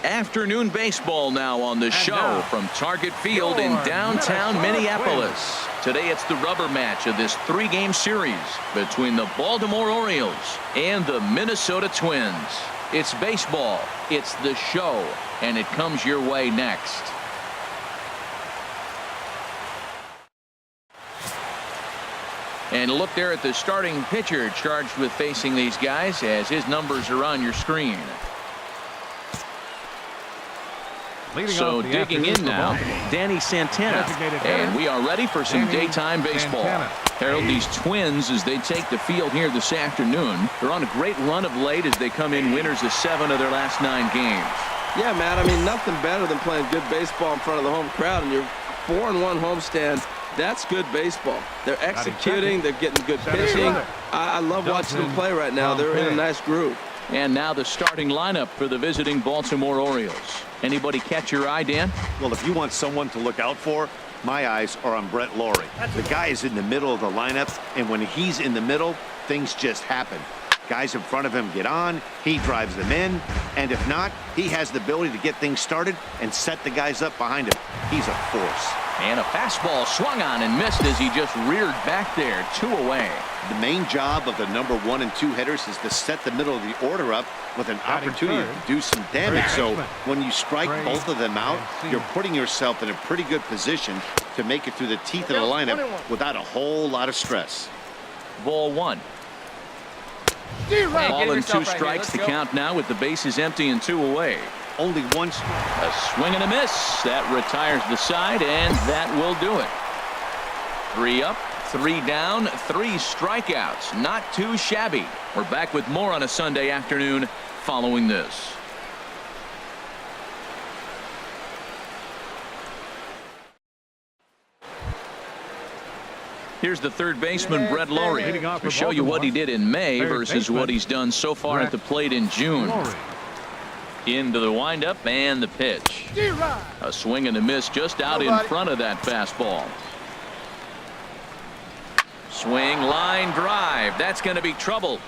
Afternoon baseball now on the show from Target Field in downtown Minneapolis. Today it's the rubber match of this three-game series between the Baltimore Orioles and the Minnesota Twins. It's baseball, it's the show, and it comes your way next. And look there at the starting pitcher charged with facing these guys as his numbers are on your screen. So digging in now, Danny Santana, and we are ready for some daytime baseball. Harold, these Twins, as they take the field here this afternoon, they're on a great run of late as they come in winners of 7 of their last 9 games. Yeah, Matt, I mean, nothing better than playing good baseball in front of the home crowd, and your 4-1 homestand. That's good baseball. They're executing. They're getting good pitching. I love watching them play right now. They're in a nice groove. And now the starting lineup for the visiting Baltimore Orioles. Anybody catch your eye, Dan? Well, if you want someone to look out for, my eyes are on Brett Lawrie. The guy is in the middle of the lineup, and when he's in the middle, things just happen. Guys in front of him get on, he drives them in, and if not, he has the ability to get things started and set the guys up behind him. He's a force. And a fastball swung on and missed as he just reared back there, 2 away. The main job of the number 1 and 2 hitters is to set the middle of the order up with an opportunity to do some damage. So when you strike both of them out, you're putting yourself in a pretty good position to make it through the teeth of the lineup without a whole lot of stress. Ball 1. Ball and 2 strikes to count now with the bases empty and 2 away. Only one. A swing and a miss. That retires the side, and that will do it. 3 up, 3 down, 3 strikeouts. Not too shabby. We're back with more on a Sunday afternoon following this. Here's the third baseman, Brett Lawrie, to show you what he did in May versus what he's done so far at the plate in June. Into the windup and the pitch. A swing and a miss just out in front of that fastball. Swing, line drive. That's going to be trouble.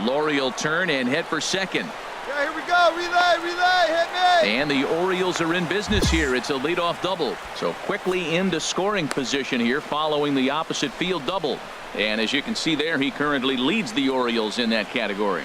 Lawrie will turn and head for second. Yeah, here we go. Relay, hit me. And the Orioles are in business here. It's a leadoff double. So quickly into scoring position here following the opposite field double. And as you can see there, he currently leads the Orioles in that category.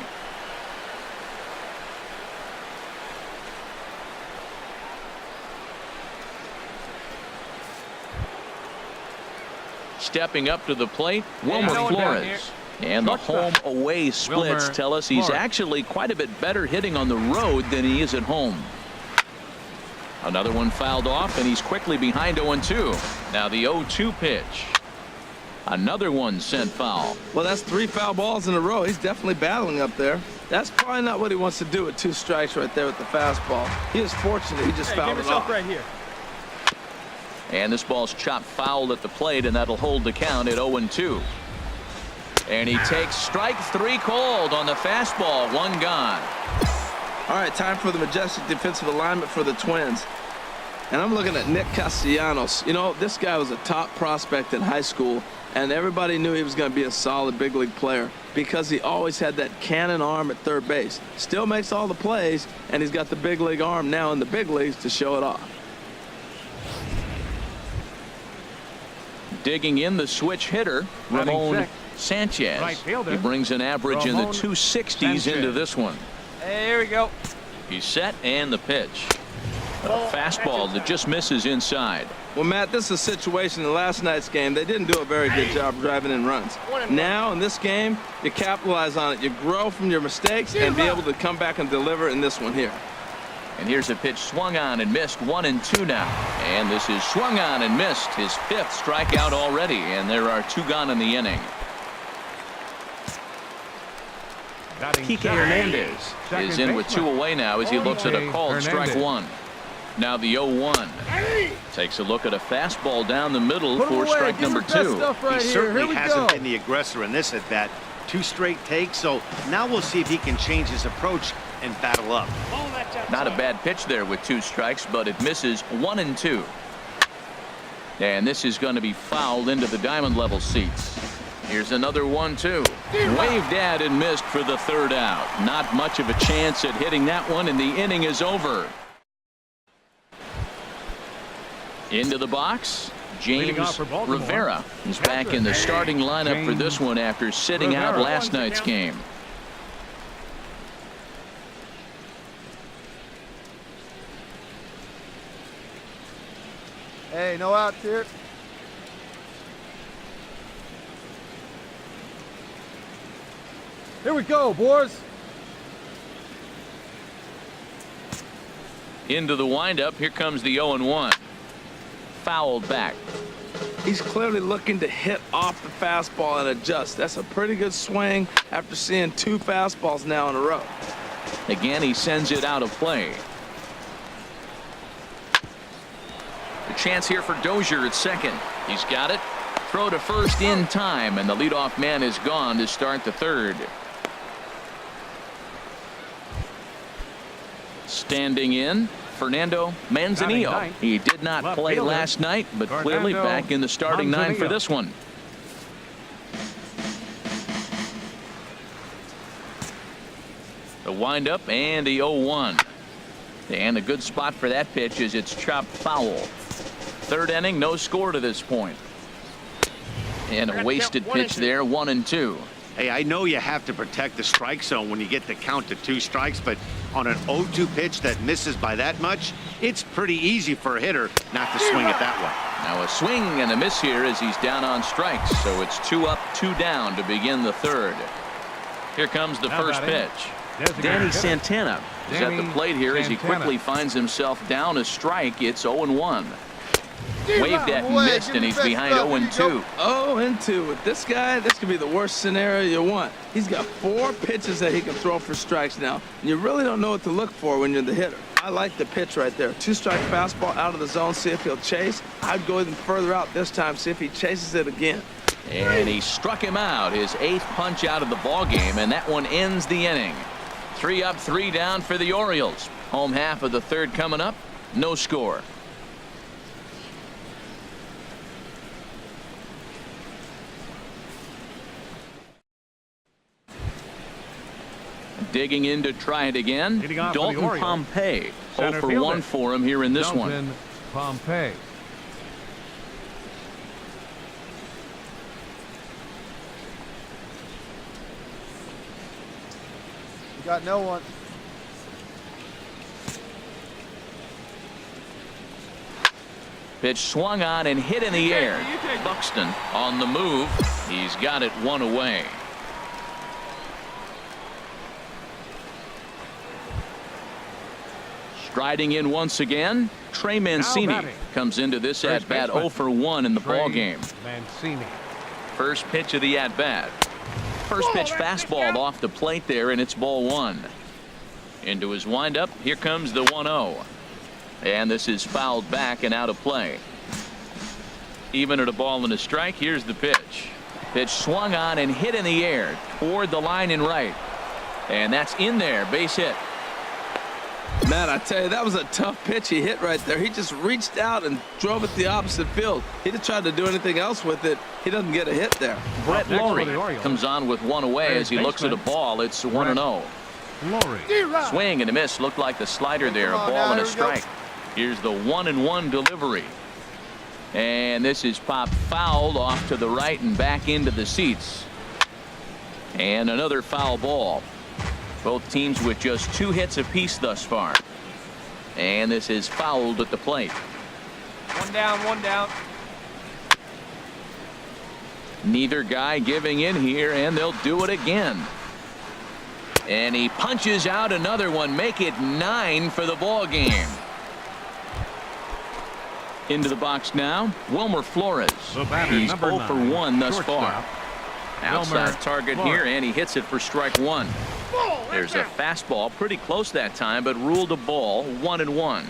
Stepping up to the plate, Wilmer Flores. And the home-away splits tell us he's actually quite a bit better hitting on the road than he is at home. Another one fouled off, and he's quickly behind 0-2. Now the 0-2 pitch. Another one sent foul. Well, that's 3 foul balls in a row. He's definitely battling up there. That's probably not what he wants to do with 2 strikes right there with the fastball. He is fortunate he just fouled it off. Right here. And this ball's chopped foul at the plate, and that'll hold the count at 0-2. And he takes strike 3 called on the fastball. 1 gone. All right, time for the majestic defensive alignment for the Twins. And I'm looking at Nick Castellanos. You know, this guy was a top prospect in high school, and everybody knew he was going to be a solid big league player because he always had that cannon arm at third base. Still makes all the plays, and he's got the big league arm now in the big leagues to show it off. Digging in the switch hitter, Ramon Sanchez. He brings an average in the 260s into this one. Hey, here we go. He's set, and the pitch. A fastball that just misses inside. Well, Matt, this is a situation in last night's game. They didn't do a very good job driving in runs. Now, in this game, you capitalize on it. You grow from your mistakes and be able to come back and deliver in this one here. And here's a pitch swung on and missed. 1-2 now. And this is swung on and missed. His 5th strikeout already. And there are 2 gone in the inning. Kike Hernandez is in with 2 away now as he looks at a called strike 1. Now the 0-1. Takes a look at a fastball down the middle for strike number 2. He certainly hasn't been the aggressor in this at bat. 2 straight takes, so now we'll see if he can change his approach and battle up. Not a bad pitch there with 2 strikes, but it misses. 1-2. And this is going to be fouled into the diamond level seats. Here's another 1-2. Waved at and missed for the third out. Not much of a chance at hitting that one, and the inning is over. Into the box, James Rivera. He's back in the starting lineup for this one after sitting out last night's game. Hey, no outs here. Here we go, boys. Into the windup. Here comes the 0-1. Fouled back. He's clearly looking to hit off the fastball and adjust. That's a pretty good swing after seeing 2 fastballs now in a row. Again, he sends it out of play. A chance here for Dozier at second. He's got it. Throw to first in time, and the leadoff man is gone to start the third. Standing in, Fernando Manzanillo. He did not play last night, but clearly back in the starting 9 for this one. The windup and the 0-1. And a good spot for that pitch is it's chopped foul. Third inning, no score to this point. And a wasted pitch there, 1-2. Hey, I know you have to protect the strike zone when you get the count to 2 strikes, but on an 0-2 pitch that misses by that much, it's pretty easy for a hitter not to swing it that way. Now a swing and a miss here as he's down on strikes, so it's 2 up, 2 down to begin the third. Here comes the first pitch. Danny Santana is at the plate here as he quickly finds himself down a strike. It's 0-1. Waved at and missed, and he's behind 0-2. 0-2 with this guy. This could be the worst scenario you want. He's got 4 pitches that he can throw for strikes now, and you really don't know what to look for when you're the hitter. I like the pitch right there. 2-strike fastball out of the zone. See if he'll chase. I'd go even further out this time. See if he chases it again. And he struck him out. His 8th punch out of the ball game, and that one ends the inning. 3 up, 3 down for the Orioles. Home half of the third coming up. No score. Digging in to try it again. Dalton Pompey. 0 for 1 for him here in this one. Pompey. You got no one. Pitch swung on and hit in the air. Buxton on the move. He's got it 1 away. Striding in once again, Trey Mancini comes into this at-bat 0 for 1 in the ball game. Mancini. First pitch of the at-bat. First pitch fastball off the plate there, and it's ball 1. Into his windup, here comes the 1-0. And this is fouled back and out of play. Even at a ball and a strike, here's the pitch. Pitch swung on and hit in the air toward the line and right. And that's in there, base hit. Man, I tell you, that was a tough pitch he hit right there. He just reached out and drove it the opposite field. He didn't try to do anything else with it. He doesn't get a hit there. Brett Laurie comes on with 1 away as he looks at a ball. It's 1-0. Swing and a miss. Looked like the slider there. A ball and a strike. Here's the 1-1 delivery. And this is popped fouled off to the right and back into the seats. And another foul ball. Both teams with just 2 hits apiece thus far. And this is fouled at the plate. 1 down, 1 down. Neither guy giving in here, and they'll do it again. And he punches out another one. Make it 9 for the ball game. Into the box now, Wilmer Flores. He's 0 for 1 thus far. Outside target here, and he hits it for strike 1. There's a fastball pretty close that time, but ruled a ball. 1-1.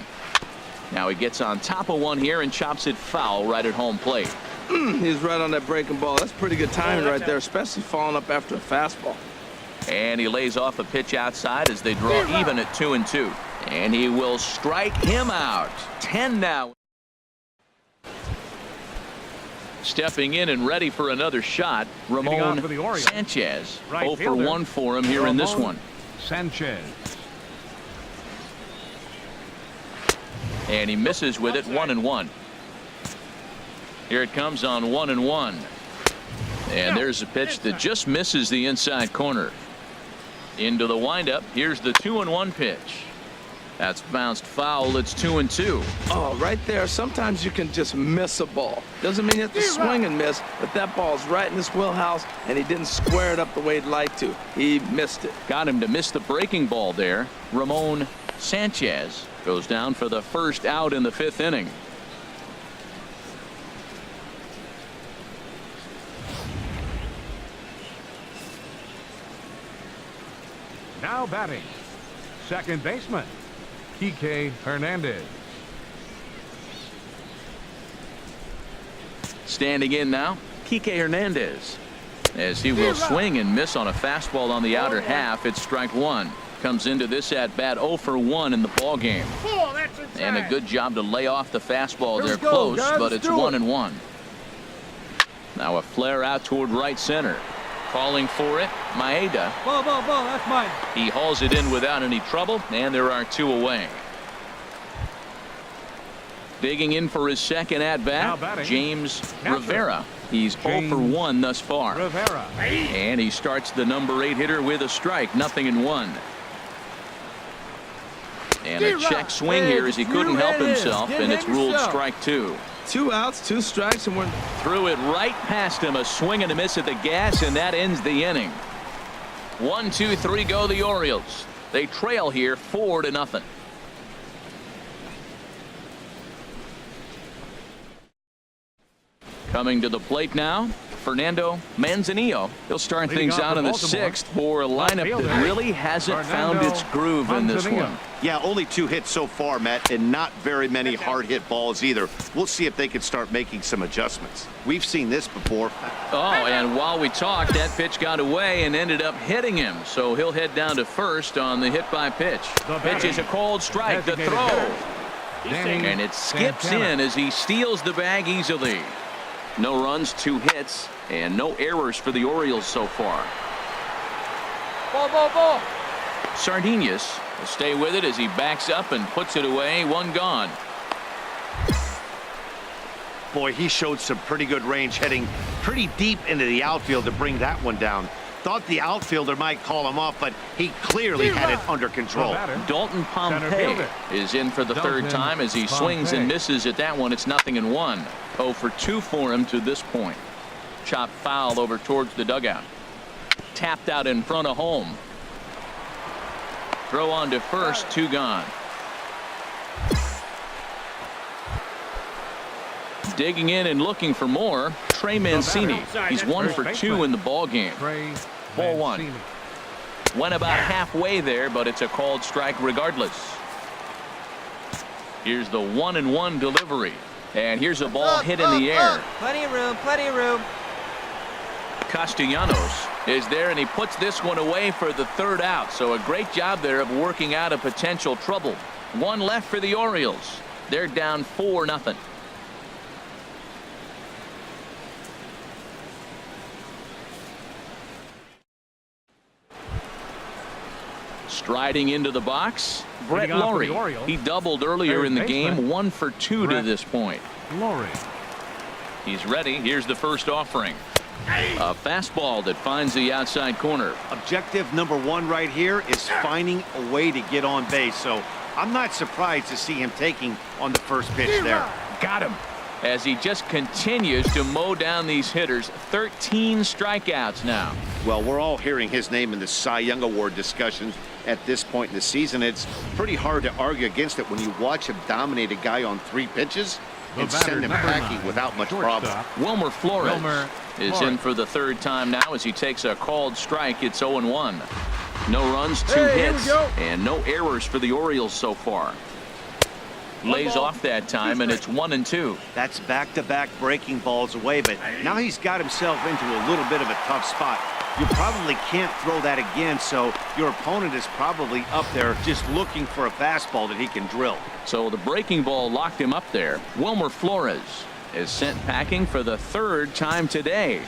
Now he gets on top of one here and chops it foul right at home plate. He's right on that breaking ball. That's pretty good timing right there, especially following up after a fastball. And he lays off a pitch outside as they draw even at 2-2. And he will strike him out. 10 now. Stepping in and ready for another shot, Ramon Sanchez. 0 for 1 for him here in this one. Sanchez. And he misses with it. 1-1. Here it comes on 1-1. And there's a pitch that just misses the inside corner. Into the windup. Here's the 2-1 pitch. That's bounced foul. It's 2-2. Oh, right there. Sometimes you can just miss a ball. Doesn't mean you have to swing and miss, but that ball's right in his wheelhouse, and he didn't square it up the way he'd like to. He missed it. Got him to miss the breaking ball there. Ramon Sanchez goes down for the first out in the 5th inning. Now batting, second baseman, Kike Hernandez. Standing in now, Kike Hernandez. As he will swing and miss on a fastball on the outer half. It's strike 1. Comes into this at bat 0 for 1 in the ball game. And a good job to lay off the fastball there close, but it's 1-1. Now a flare out toward right center. Calling for it, Maeda. Ball, that's mine. He hauls it in without any trouble, and there are 2 away. Digging in for his second at bat, James Rivera. He's 0 for 1 thus far. Rivera. And he starts the number 8 hitter with a strike, 0-1. And a check swing here as he couldn't help himself, and it's ruled strike 2. 2 outs, 2 strikes, and we're Threw it right past him. A swing and a miss at the gas, and that ends the inning. 1, 2, 3 go the Orioles. They trail here 4-0. Coming to the plate now, Fernando Manzanillo. He'll start things out in the 6th for a lineup that really hasn't found its groove in this one. Yeah, only 2 hits so far, Matt, and not very many hard hit balls either. We'll see if they can start making some adjustments. We've seen this before. Oh, and while we talked, that pitch got away and ended up hitting him. So he'll head down to first on the hit by pitch. Pitch is a cold strike. The throw. And it skips in as he steals the bag easily. No runs, 2 hits, and no errors for the Orioles so far. Ball. Sardinhas will stay with it as he backs up and puts it away. 1 gone. Boy, he showed some pretty good range, heading pretty deep into the outfield to bring that one down. Thought the outfielder might call him off, but he clearly had it under control. Dalton Pompey is in for the 3rd time as he swings and misses at that one. It's 0-1. 0 for 2 for him to this point. Chopped foul over towards the dugout. Tapped out in front of home. Throw on to first, 2 gone. Digging in and looking for more, Trey Mancini. He's 1 for 2 in the ball game. Ball 1. Went about halfway there, but it's a called strike regardless. Here's the 1-1 delivery. And here's a ball hit in the air. Plenty of room. Castellanos is there, and he puts this one away for the 3rd out. So a great job there of working out a potential trouble. 1 left for the Orioles. They're down 4-0. Striding into the box, Brett Laurie. He doubled earlier in the game, 1 for 2 to this point. Laurie. He's ready. Here's the first offering. A fastball that finds the outside corner. Objective number 1 right here is finding a way to get on base. So I'm not surprised to see him taking on the first pitch there. Got him. As he just continues to mow down these hitters. 13 strikeouts now. Well, we're all hearing his name in the Cy Young Award discussions at this point in the season. It's pretty hard to argue against it when you watch him dominate a guy on 3 pitches and send him packing without much problem. Wilmer Flores is in for the 3rd time now as he takes a called strike. It's 0-1. No runs, 2 hits, and no errors for the Orioles so far. Lays off that time, and it's 1-2. That's back-to-back breaking balls away, but now he's got himself into a little bit of a tough spot. You probably can't throw that again, so your opponent is probably up there just looking for a fastball that he can drill. So the breaking ball locked him up there. Wilmer Flores is sent packing for the 3rd time today.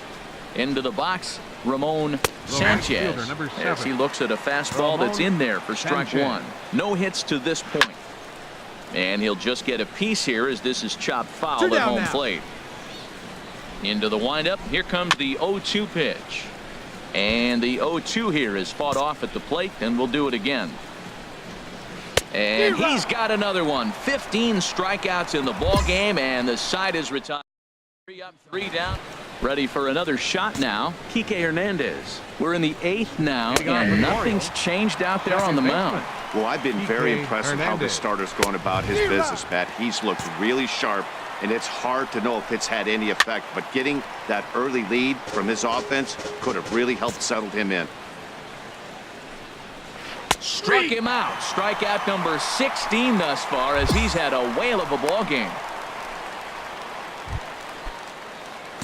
Into the box, Ramon Sanchez, fielder, number as 7. he looks at a fastball that's in there for strike Sanchez. 1. No hits to this point. And he'll just get a piece here as this is chopped foul at home plate. Into the windup. Here comes the 0-2 pitch. And the 0-2 here is fought off at the plate, and we'll do it again. And he's got another one. 15 strikeouts in the ball game, and the side is retired. 3 up, 3 down. Ready for another shot now. Kike Hernandez. We're in the 8th now, and nothing's changed out there on the mound. Well, I've been very impressed with how this starter's going about his business, Pat. He's looked really sharp, and it's hard to know if it's had any effect. But getting that early lead from his offense could have really helped settle him in. Struck him out. Strikeout number 16 thus far, as he's had a whale of a ball game.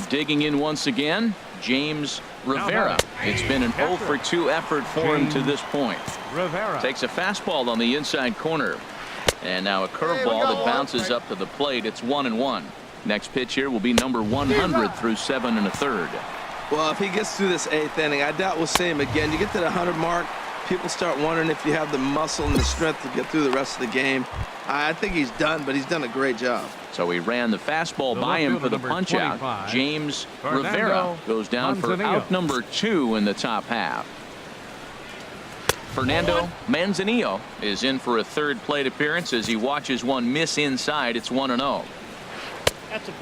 Digging in once again, James Rivera. It's been an 0 for 2 effort for him to this point. Rivera Takes a fastball on the inside corner. And now a curveball that bounces up to the plate. It's 1-1. Next pitch here will be number 100 through 7 1/3. Well, if he gets through this 8th inning, I doubt we'll see him again. You get to the 100 mark, people start wondering if you have the muscle and the strength to get through the rest of the game. I think he's done, but he's done a great job. So he ran the fastball by him for the punch out. James Rivera goes down for out number 2 in the top half. Fernando Manzanillo is in for a 3rd plate appearance as he watches one miss inside. It's 1-0.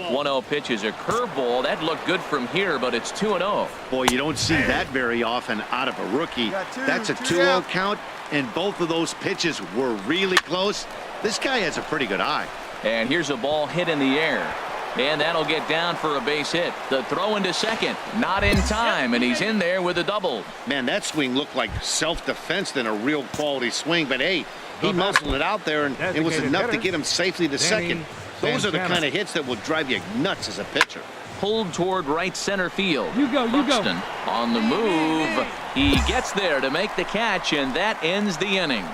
1-0 pitch is a curveball. That looked good from here, but it's 2-0. Boy, you don't see that very often out of a rookie. That's a 2-0 count, and both of those pitches were really close. This guy has a pretty good eye. And here's a ball hit in the air. And that'll get down for a base hit. The throw into second. Not in time, and he's in there with a double. Man, that swing looked like self-defense than a real quality swing. But, hey, he muscled it out there, and it was enough to get him safely to second. Those are the kind of hits that will drive you nuts as a pitcher. Pulled toward right center field. Buxton on the move. He gets there to make the catch, and that ends the inning.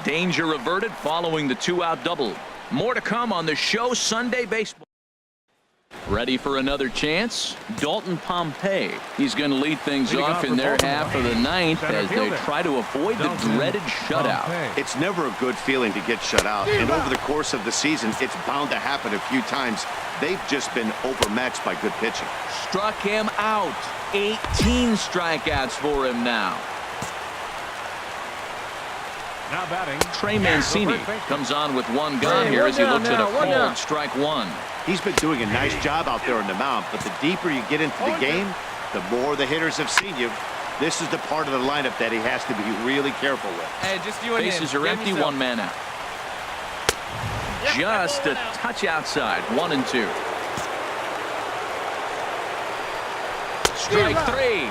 Danger averted following the 2-out double. More to come on the show Sunday Baseball. Ready for another chance? Dalton Pompey. He's going to lead things off in their half of the 9th as they try to avoid the dreaded shutout. It's never a good feeling to get shut out, and over the course of the season, it's bound to happen a few times. They've just been overmatched by good pitching. Struck him out. 18 strikeouts for him now. now batting. Trey Mancini comes on with one gone here as he looks at a called strike 1. He's been doing a nice job out there on the mound, but the deeper you get into the game, the more the hitters have seen you. This is the part of the lineup that he has to be really careful with. Hey, just you and Bases are empty, 1 man out. Just a touch outside, 1 and 2. Strike 3.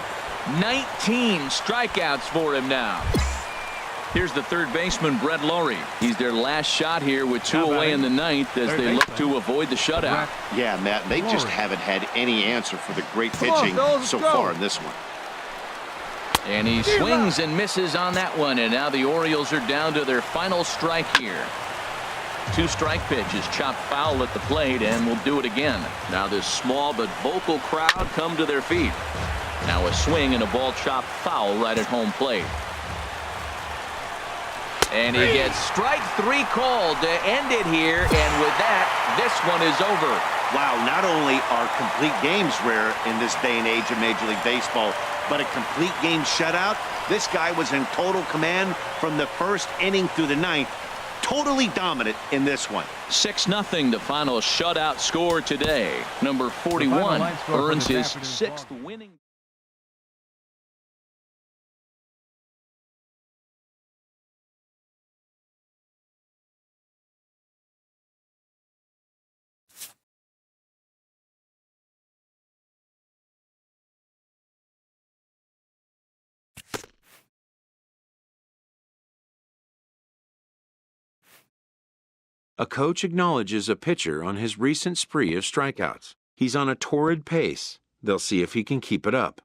19 strikeouts for him now. Here's the third baseman, Brett Lowry. He's their last shot here with 2 away in the 9th as they look to avoid the shutout. Yeah, Matt, they just haven't had any answer for the great pitching so far in this one. And he swings and misses on that one, and now the Orioles are down to their final strike here. 2-strike pitch is chopped foul at the plate, and we'll do it again. Now this small but vocal crowd come to their feet. Now a swing and a ball chopped foul right at home plate. And he gets strike 3 called to end it here, and with that, this one is over. Wow, not only are complete games rare in this day and age of Major League Baseball, but a complete game shutout. This guy was in total command from the first inning through the 9th. Totally dominant in this one. 6-0 the final shutout score today. Number 41 earns his 6th winning. A coach acknowledges a pitcher on his recent spree of strikeouts. He's on a torrid pace. They'll see if he can keep it up.